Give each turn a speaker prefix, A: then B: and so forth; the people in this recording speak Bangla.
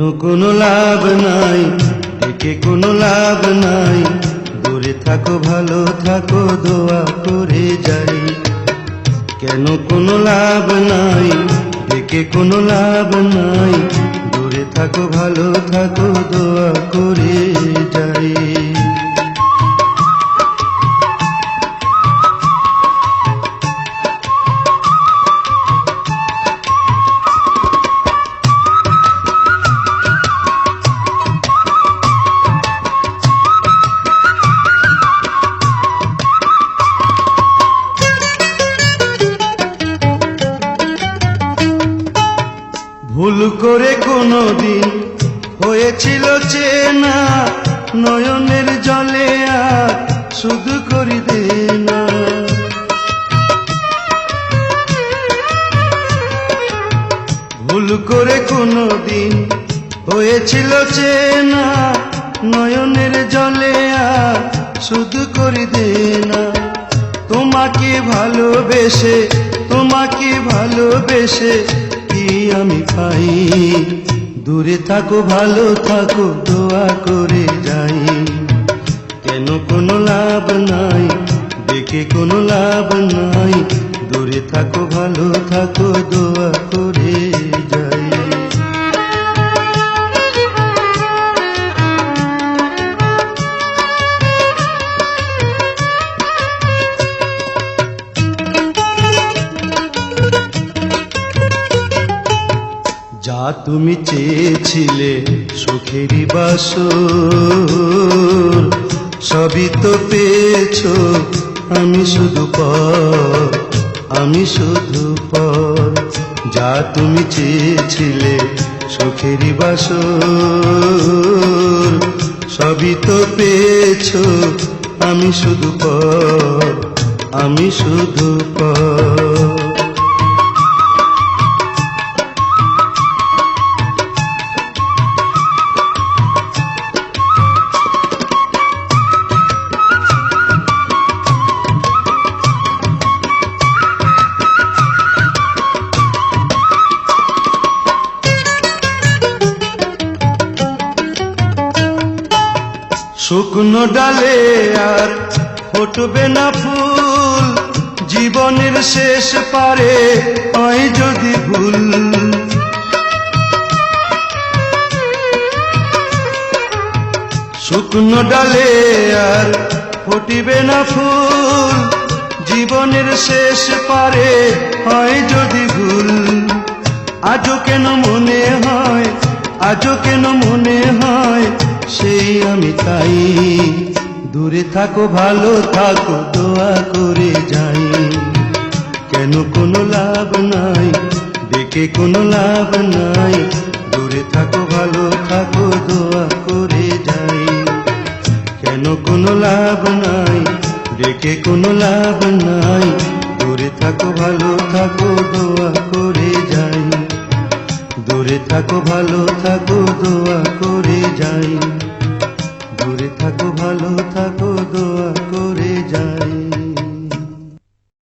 A: কেন কোনো লাভ নাই, ডেকে কোনো লাভ নাই, দূরে থাকো ভালো থাকো দোয়া করে যাই। কেন কোনো লাভ নাই, ডেকে কোনো লাভ নাই, দূরে থাকো ভালো থাকো দোয়া করে যাই। ভুল করে কোনদিন হয়েছিল চেনা, নয়নের জলে আর শুধু করি দে না। ভুল করে কোনদিন হয়েছিল চেনা, নয়নের জলে আর শুধু করি দে না। তোমাকে ভালোবেসে, তোমাকে ভালোবেসে কি আমি পাই, দূরে থাকো ভালো থাকো দোয়া করে যাই। কেন কোনো লাভ নাই, ডেকে কোনো লাভ নাই, দূরে থাকো ভালো থাকো দোয়া করে যাই। যা তুমি চেয়েছিলে সুখেরই বাসর, সবই তো পেয়েছো, আমি শুধু পর, আমি শুধু পর। যা তুমি চেয়েছিলে সুখেরই বাসর, সবই তো পেয়েছো, আমি শুধু পর, আমি শুধু পর। শুকনো ডালে আর ফুটবে না ফুল, জীবনের শেষ পারে হয় যদি ভুল। শুকনো ডালে আর ফুটবে না ফুল, জীবনের শেষ পারে হয় যদি ভুল। আজও কেন মনে হয়, আজও কেন মনে হয় সেই আমি তাই, দূরে থাকো ভালো থাকো দোয়া করে যাই। কেন কোনো লাভ নাই, ডেকে কোনো লাভ নাই, দূরে থাকো ভালো থাকো দোয়া করে যাই। কেন কোনো লাভ নাই, ডেকে কোনো লাভ নাই, দূরে থাকো ভালো থাকো দোয়া করে যাই। দূরে থাকো ভালো থাকো